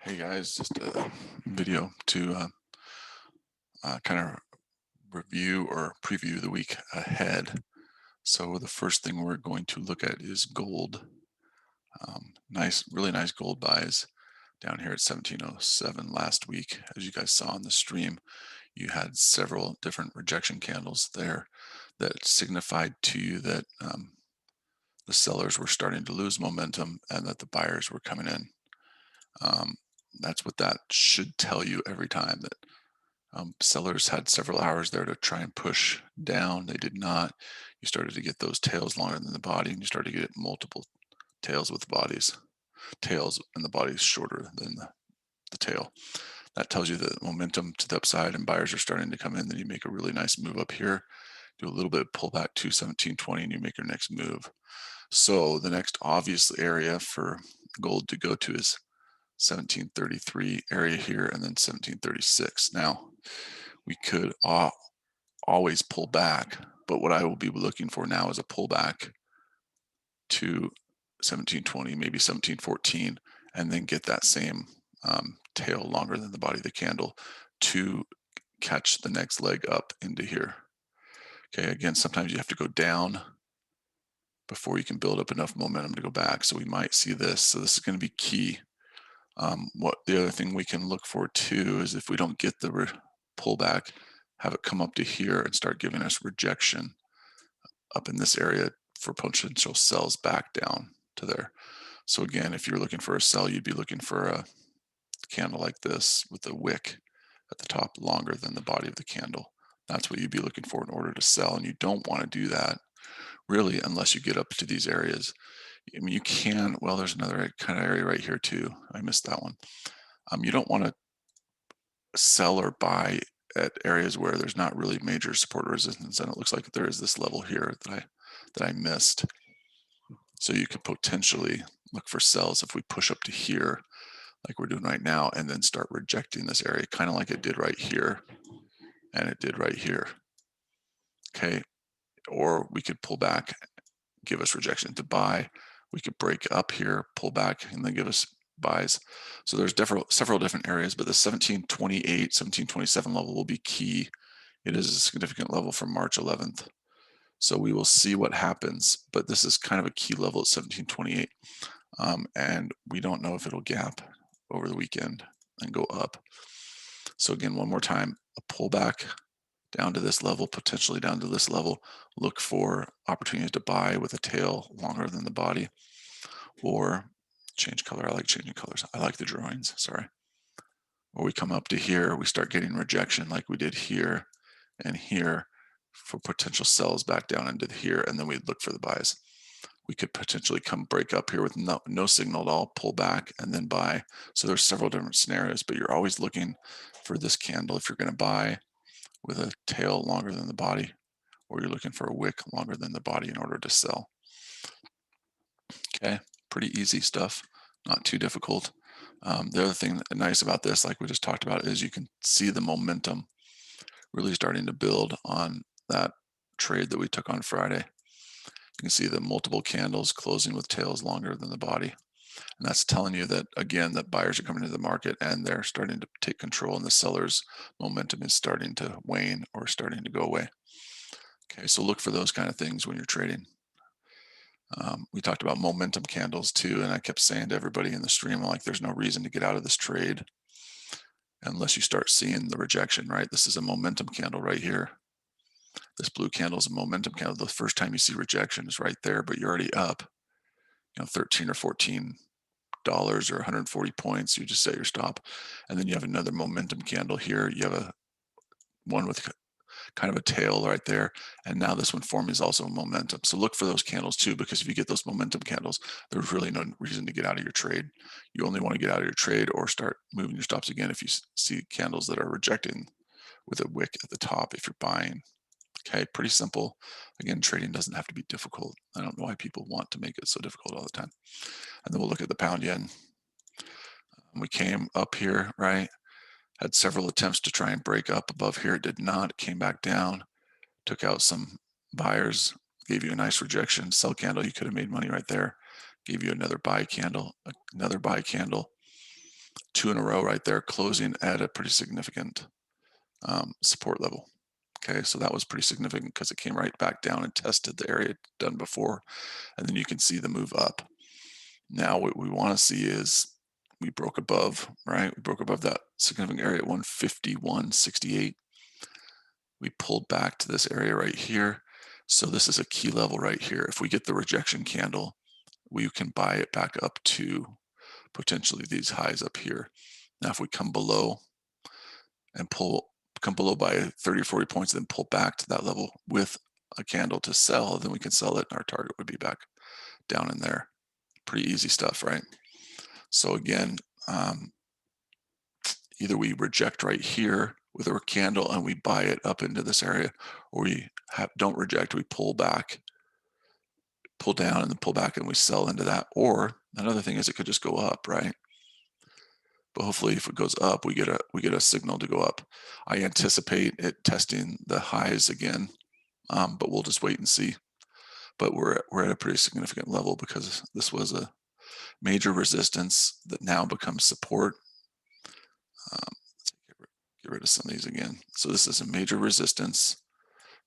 Hey guys, just a video to kind of review or preview the week ahead. So the first thing we're going to look at is gold. Nice, really nice gold buys down here at 1707 last week. As you guys saw on the stream, you had several different rejection candles there that signified to you that the sellers were starting to lose momentum and that the buyers were coming in. Um, that's what that should tell you every time, that sellers had several hours there to try and push down. They did not. You started to get those tails longer than the body, and you started to get multiple tails with bodies, tails and the bodies shorter than the tail. That tells you that momentum to the upside and buyers are starting to come in. Then you make a really nice move up here, do a little bit of pullback to 1720, and you make your next move. So the next obvious area for gold to go to is 1733 area here, and then 1736. Now, we could always pull back, but what I will be looking for now is a pullback to 1720, maybe 1714, and then get that same tail longer than the body of the candle to catch the next leg up into here. Okay, again, sometimes you have to go down before you can build up enough momentum to go back. So we might see this. So this is going to be key. What the other thing we can look for too is if we don't get the pullback, have it come up to here and start giving us rejection up in this area for potential sells back down to there. So again, if you're looking for a sell, you'd be looking for a candle like this with a wick at the top longer than the body of the candle. That's what you'd be looking for in order to sell. And you don't want to do that really unless you get up to these areas. I mean, you can, well, there's another kind of area right here too. I missed that one. You don't want to sell or buy at areas where there's not really major support resistance, and it looks like there is this level here that I missed. So you could potentially look for sells if we push up to here, like we're doing right now, and then start rejecting this area, kind of like it did right here, and it did right here. Okay, or we could pull back, give us rejection to buy. We could break up here, pull back, and then give us buys. So there's several different areas, but the 1728, 1727 level will be key. It is a significant level from March 11th. So we will see what happens, but this is kind of a key level at 1728. And we don't know if it'll gap over the weekend and go up. So again, one more time, a pullback down to this level, potentially down to this level. Look for opportunities to buy with a tail longer than the body, or change color. I like changing colors. I like the drawings, sorry. Or we come up to here, we start getting rejection like we did here and here for potential sells back down into here, and then we'd look for the buys. We could potentially come break up here with no signal at all, pull back, and then buy. So there's several different scenarios, but you're always looking for this candle if you're going to buy with a tail longer than the body, or you're looking for a wick longer than the body in order to sell. Okay, pretty easy stuff, not too difficult. The other thing nice about this, like we just talked about, is you can see the momentum really starting to build on that trade that we took on Friday. You can see the multiple candles closing with tails longer than the body. And that's telling you that, again, that buyers are coming into the market and they're starting to take control, and the sellers' momentum is starting to wane or starting to go away. Okay, so look for those kind of things when you're trading. We talked about momentum candles too, and I kept saying to everybody in the stream, like, there's no reason to get out of this trade unless you start seeing the rejection, right? This is a momentum candle right here. This blue candle is a momentum candle. The first time you see rejection is right there, but you're already up, 13 or 14 dollars or 140 points. You just set your stop, and then you have another momentum candle here. You have a one with kind of a tail right there, and now this one forming is also a momentum. So look for those candles too, because if you get those momentum candles, there's really no reason to get out of your trade. You only want to get out of your trade or start moving your stops again if you see candles that are rejecting with a wick at the top if you're buying. Okay, pretty simple. Again, trading doesn't have to be difficult. I don't know why people want to make it so difficult all the time. And then we'll look at the pound yen. We came up here, right? Had several attempts to try and break up above here. It did not. Came back down, took out some buyers, gave you a nice rejection. Sell candle, you could have made money right there. Gave you another buy candle, another buy candle. two in a row right there, closing at a pretty significant support level. Okay, so that was pretty significant because it came right back down and tested the area done before, and then you can see the move up. Now what we want to see is we broke above, right? We broke above that significant area at 151.68. We pulled back to this area right here. So this is a key level right here. If we get the rejection candle, we can buy it back up to potentially these highs up here. Now, if we come below and come below by 30 or 40 points, then pull back to that level with a candle to sell, then we can sell it and our target would be back down in there. Pretty easy stuff, right? So again, either we reject right here with a candle and we buy it up into this area, or we don't reject, we pull back, pull down and then pull back and we sell into that. Or another thing is it could just go up, right? But hopefully if it goes up, we get a signal to go up. I anticipate it testing the highs again, but we'll just wait and see. But we're at a pretty significant level because this was a major resistance that now becomes support. Let's get rid of some of these again. So this is a major resistance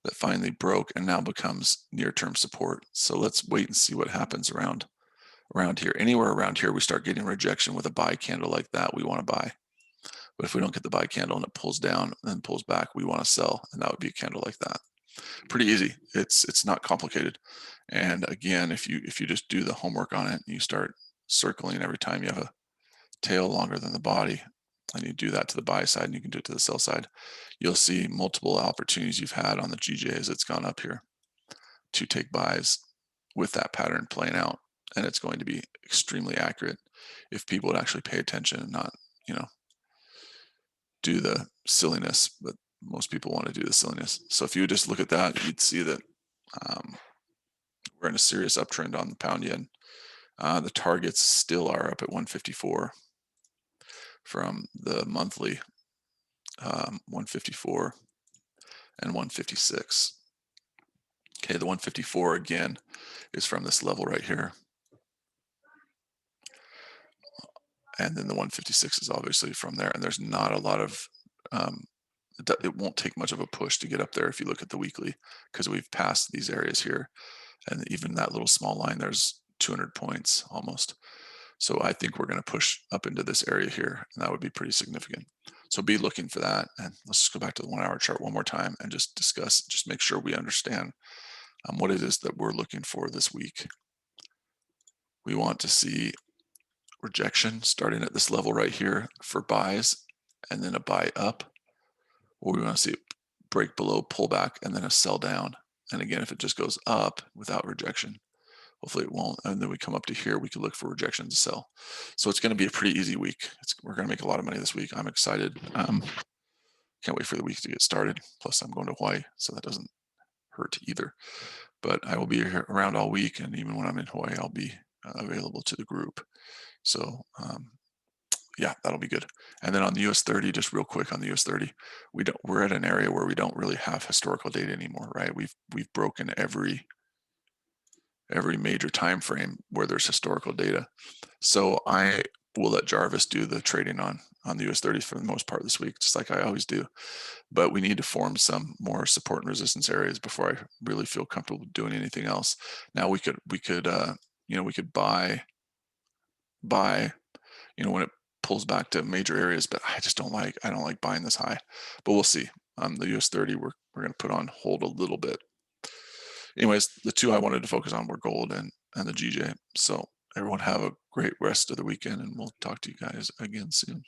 that finally broke and now becomes near-term support. So let's wait and see what happens around here. Anywhere around here, we start getting rejection with a buy candle like that, we want to buy. But if we don't get the buy candle and it pulls down and then pulls back, we want to sell, and that would be a candle like that. Pretty easy. It's not complicated. And again, if you just do the homework on it, you start circling every time you have a tail longer than the body, and you do that to the buy side and you can do it to the sell side, you'll see multiple opportunities you've had on the GJ as it's gone up here to take buys with that pattern playing out. And it's going to be extremely accurate if people would actually pay attention and not, do the silliness. But most people want to do the silliness. So if you would just look at that, you'd see that we're in a serious uptrend on the pound yen. The targets still are up at 154 from the monthly, 154 and 156. Okay, the 154 again is from this level right here. And then the 156 is obviously from there. And there's not a lot of, it won't take much of a push to get up there if you look at the weekly, because we've passed these areas here. And even that little small line, there's 200 points almost. So I think we're going to push up into this area here, and that would be pretty significant. So be looking for that. And let's just go back to the 1 hour chart one more time and just discuss, just make sure we understand what it is that we're looking for this week. We want to see rejection starting at this level right here for buys, and then a buy up, or we want to see it break below, pull back, and then a sell down. And again, if it just goes up without rejection, hopefully it won't, and then we come up to here, we can look for rejection to sell. So it's going to be a pretty easy week. We're going to make a lot of money this week. I'm excited. Can't wait for the week to get started. Plus I'm going to Hawaii, so that doesn't hurt either. But I will be here around all week, and even when I'm in Hawaii, I'll be available to the group. So yeah, that'll be good. And then on the US 30, just real quick on the US 30, we're at an area where we don't really have historical data anymore, right? We've broken every major time frame where there's historical data. So I will let Jarvis do the trading on the US 30 for the most part this week, just like I always do. But we need to form some more support and resistance areas before I really feel comfortable doing anything else. Now we could buy, when it pulls back to major areas, but I don't like buying this high. But we'll see. The US 30 we're going to put on hold a little bit. Anyways, the two I wanted to focus on were gold and the GJ. So everyone have a great rest of the weekend, and we'll talk to you guys again soon.